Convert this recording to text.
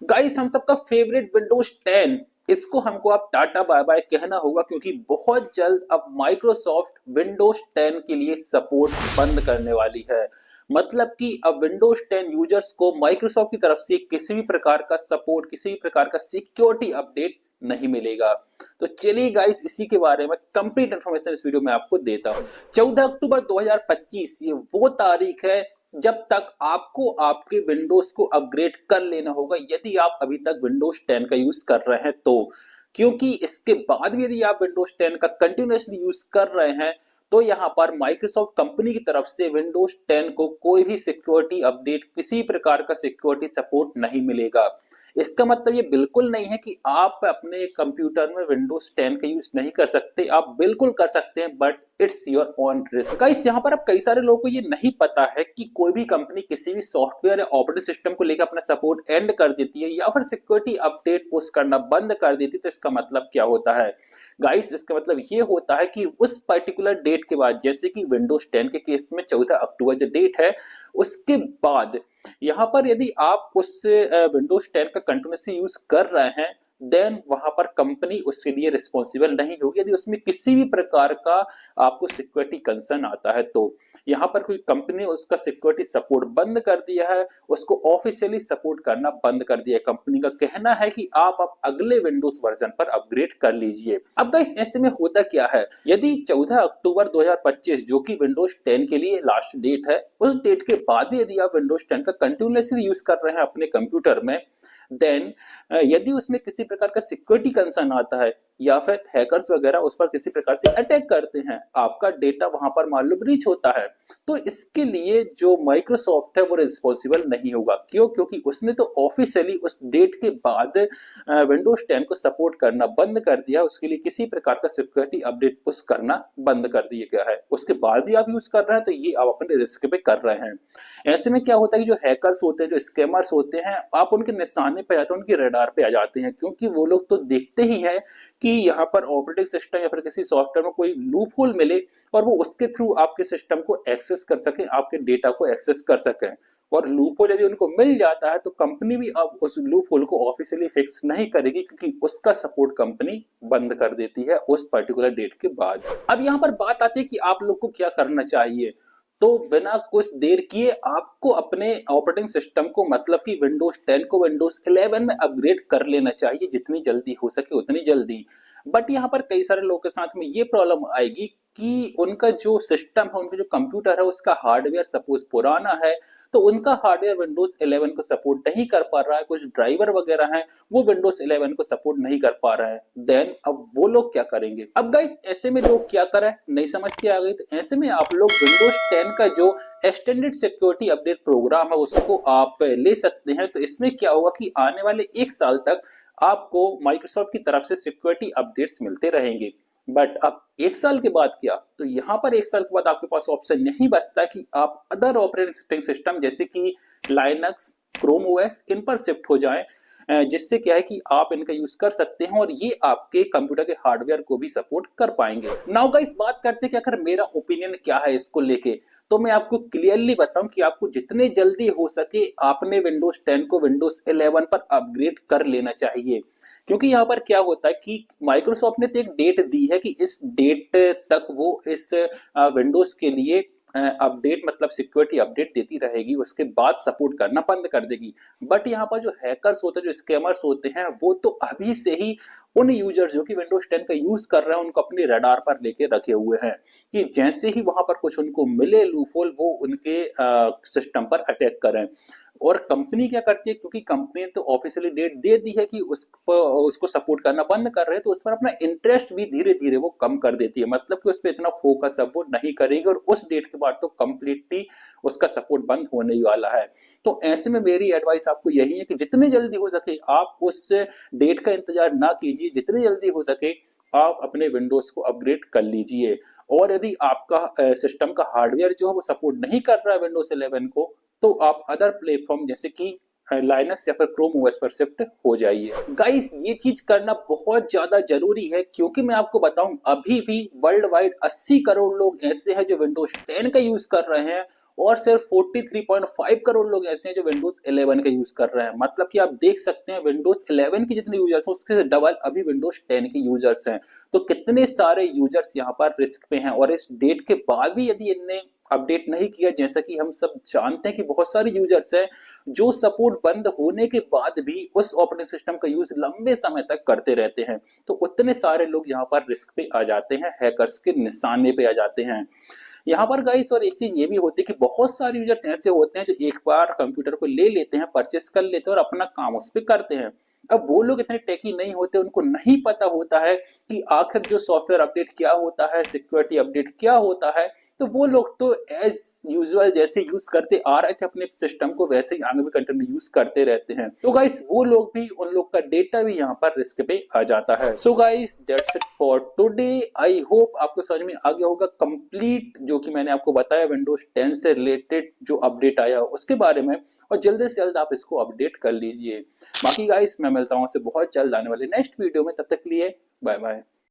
Guys हम सबका favourite Windows 10, इसको हमको अब टाटा बाय बाय कहना होगा क्योंकि बहुत जल्द अब माइक्रोसॉफ्ट विंडोज 10 के लिए सपोर्ट बंद करने वाली है। मतलब कि अब विंडोज 10 यूजर्स को माइक्रोसॉफ्ट की तरफ से किसी भी प्रकार का सपोर्ट, किसी भी प्रकार का सिक्योरिटी अपडेट नहीं मिलेगा। तो चलिए गाइस इसी के बारे में कंप्लीट इन्फॉर्मेशन इस वीडियो में आपको देता हूं। 14 अक्टूबर 2025 ये वो तारीख है जब तक आपको आपके विंडोज को अपग्रेड कर लेना होगा यदि आप अभी तक विंडोज 10 का यूज कर रहे हैं तो। क्योंकि इसके बाद भी यदि आप विंडोज 10 का कंटिन्यूसली यूज कर रहे हैं तो यहाँ पर माइक्रोसॉफ्ट कंपनी की तरफ से विंडोज 10 को कोई भी सिक्योरिटी अपडेट, किसी प्रकार का सिक्योरिटी सपोर्ट नहीं मिलेगा। इसका मतलब ये बिल्कुल नहीं है कि आप अपने कंप्यूटर में विंडोज 10 का यूज नहीं कर सकते, आप बिल्कुल कर सकते हैं, but it's your own risk. Guys यहाँ पर अब कई सारे लोगों को ये नहीं पता है कि कोई भी कंपनी किसी भी सॉफ्टवेयर या ऑपरेटिंग सिस्टम को लेकर अपना सपोर्ट एंड कर देती है या फिर सिक्योरिटी अपडेट पुश करना बंद कर देती है तो इसका मतलब क्या होता है। गाइस इसका मतलब ये होता है कि उस पर्टिकुलर डेट के बाद, जैसे कि विंडोज 10 के केस में 14 अक्टूबर जो डेट है, उसके बाद यहाँ पर यदि आप उस विंडोज 10 का कंटिन्यूसली यूज कर रहे हैं देन वहां पर कंपनी उसके लिए रिस्पॉन्सिबल नहीं होगी यदि उसमें किसी भी प्रकार का आपको सिक्योरिटी कंसर्न आता है तो। यहाँ पर कोई कंपनी ने उसका सिक्योरिटी सपोर्ट बंद कर दिया है, उसको ऑफिशियली सपोर्ट करना बंद कर दिया है। कंपनी का कहना है कि आप अब अगले विंडोज वर्जन पर अपग्रेड कर लीजिए। अब गाइस ऐसे में होता क्या है, यदि 14 अक्टूबर 2025 जो कि विंडोज 10 के लिए लास्ट डेट है, उस डेट के बाद भी यदि आप विंडोज 10 का कंटिन्यूसली यूज कर रहे हैं अपने कंप्यूटर में, देन यदि उसमें किसी प्रकार का सिक्योरिटी कंसर्न आता है या फिर हैकर्स वगैरह उस पर किसी प्रकार से अटैक करते हैं, आपका डेटा वहां पर मान लो ब्रीच होता है, तो इसके लिए जो माइक्रोसॉफ्ट है वो रिस्पॉन्सिबल नहीं होगा। क्यों? क्योंकि उसने तो ऑफिशियली उस डेट के बाद विंडोज 10 को सपोर्ट करना बंद कर दिया, उसके लिए किसी प्रकार का सिक्योरिटी अपडेट पुश करना बंद कर दिया गया है। उसके बाद भी आप यूज कर रहे हैं तो ये आप अपने रिस्क पे कर रहे हैं। ऐसे में क्या होता है कि जो हैकर्स होते हैं, जो स्कैमर्स होते हैं, आप उनके निशाने पे जाते हैं, उनकी रडार पे आ जाते हैं, क्योंकि वो लोग तो देखते ही हैं कि यहाँ पर ऑपरेटिंग सिस्टम या फिर किसी सॉफ्टवेयर में कोई लूप होल मिले और वो उसके थ्रू आपके सिस्टम को एक्सेस कर सके, आपके डेटा को एक्सेस कर सके। और लूप होल यदि उनको मिल जाता है तो कंपनी भी अब उस लूप होल को ऑफिशियली फिक्स नहीं करेगी क्योंकि उसका सपोर्ट कंपनी बंद कर देती है उस पर्टिकुलर डेट के बाद। अब यहाँ पर बात आती है कि आप लोग को क्या करना चाहिए। तो बिना कुछ देर किए आपको अपने ऑपरेटिंग सिस्टम को, मतलब कि विंडोज 10 को विंडोज 11 में अपग्रेड कर लेना चाहिए, जितनी जल्दी हो सके उतनी जल्दी। बट यहाँ पर कई सारे लोगों के साथ में ये प्रॉब्लम आएगी कि उनका जो सिस्टम है, उनका जो कंप्यूटर है, उसका हार्डवेयर सपोज पुराना है, तो उनका हार्डवेयर विंडोज 11 को सपोर्ट नहीं कर पा रहा है, कुछ ड्राइवर वगैरह हैं वो विंडोज 11 को सपोर्ट नहीं कर पा रहे हैं। देन अब वो लोग क्या करेंगे। अब गाइस ऐसे में लोग क्या करें, नई समस्या आ गई। तो ऐसे में आप लोग विंडोज 10 का जो एक्सटेंडेड सिक्योरिटी अपडेट प्रोग्राम है उसको आप ले सकते हैं। तो इसमें क्या होगा कि आने वाले 1 साल तक आपको माइक्रोसॉफ्ट की तरफ से सिक्योरिटी अपडेट्स मिलते रहेंगे। बट अब 1 साल के बाद क्या, तो यहाँ पर 1 साल के बाद आपके पास ऑप्शन नहीं बचता कि आप अदर ऑपरेटिंग सिस्टम जैसे कि लाइनक्स, क्रोम ओएस, इन पर शिफ्ट हो जाएं, जिससे क्या है कि आप इनका यूज कर सकते हैं और ये आपके कंप्यूटर के हार्डवेयर को भी सपोर्ट कर पाएंगे। नाउ गाइस बात करते हैं कि अगर मेरा ओपिनियन क्या है इसको लेके, तो मैं आपको क्लियरली बताऊं कि आपको जितने जल्दी हो सके आपने विंडोज 10 को विंडोज 11 पर अपग्रेड कर लेना चाहिए। क्योंकि यहाँ पर क्या होता है कि माइक्रोसॉफ्ट ने तो एक डेट दी है कि इस डेट तक वो इस विंडोज के लिए अपडेट, मतलब सिक्योरिटी अपडेट देती रहेगी, उसके बाद सपोर्ट करना बंद कर देगी। बट यहाँ पर जो हैकर्स होते हैं, जो स्कैमर्स होते हैं, वो तो अभी से ही उन यूजर्स जो कि विंडोज 10 का यूज कर रहे हैं उनको अपनी रडार पर लेके रखे हुए हैं कि जैसे ही वहां पर कुछ उनको मिले लूपहोल, वो उनके सिस्टम पर अटैक करें। और कंपनी क्या करती है, क्योंकि कंपनी ने तो ऑफिशियली डेट दे दी है कि उसको सपोर्ट करना बंद कर रहे हैं, तो उस पर अपना इंटरेस्ट भी धीरे धीरे वो कम कर देती है। मतलब कि उस पर इतना फोकस अब वो नहीं करेगी और उस डेट के बाद तो कंप्लीटली उसका सपोर्ट बंद होने ही वाला है। तो ऐसे में मेरी एडवाइस आपको यही है कि जितने जल्दी हो सके आप उस डेट का इंतजार ना कीजिए, जितने जल्दी हो सके आप अपने विंडोज को अपग्रेड कर लीजिए। और यदि आपका सिस्टम का हार्डवेयर जो है वो सपोर्ट नहीं कर रहा है विंडोज 11 को, तो आप अदर प्लेटफॉर्म जैसे कि लाइनक्स या फिर क्रोम ओएस पर शिफ्ट हो जाइए। गाइस ये चीज करना बहुत ज्यादा जरूरी है क्योंकि मैं आपको बताऊं अभी भी वर्ल्ड वाइड 80 करोड़ लोग ऐसे हैं जो विंडोज 10 का यूज कर रहे हैं और सिर्फ 43.5 करोड़ लोग ऐसे हैं जो विंडोज 11 का यूज कर रहे हैं। मतलब कि आप देख सकते हैं विंडोज 11 के जितने यूजर्स हैं उसके डबल अभी विंडोज 10 के यूजर्स हैं। तो कितने सारे यूजर्स यहाँ पर रिस्क पे हैं, और इस डेट के बाद भी यदि इनने अपडेट नहीं किया, जैसा कि हम सब जानते हैं कि बहुत सारे यूजर्स हैं जो सपोर्ट बंद होने के बाद भी उस ऑपरेटिंग सिस्टम का यूज लंबे समय तक करते रहते हैं, तो उतने सारे लोग यहाँ पर रिस्क पे आ जाते हैं, हैकर्स के निशाने पे आ जाते हैं यहाँ पर गाइस। और एक चीज ये भी होती है कि बहुत सारे यूजर्स ऐसे होते हैं जो एक बार कंप्यूटर को ले लेते हैं, परचेस कर लेते हैं और अपना काम उस पर करते हैं। अब वो लोग इतने टेकी नहीं होते, उनको नहीं पता होता है कि आखिर जो सॉफ्टवेयर अपडेट क्या होता है, सिक्योरिटी अपडेट क्या होता है। तो वो लोग तो एज यूजुअल जैसे यूज करते आ रहे थे अपने सिस्टम को, वैसे ही आगे भी कंटिन्यू यूज करते रहते हैं। तो गाइस वो लोग भी, उन लोग का डेटा भी यहाँ पर रिस्क पे आ जाता है। So guys that's it for today. I hope आपको समझ में आ गया होगा कंप्लीट जो कि मैंने आपको बताया विंडोज 10 से रिलेटेड जो अपडेट आया उसके बारे में, और जल्द से जल्द आप इसको अपडेट कर लीजिए। बाकी गाइस मैं मिलता हूँ आपसे बहुत जल्द आने वाले नेक्स्ट वीडियो में, तब तक के लिए बाय बाय।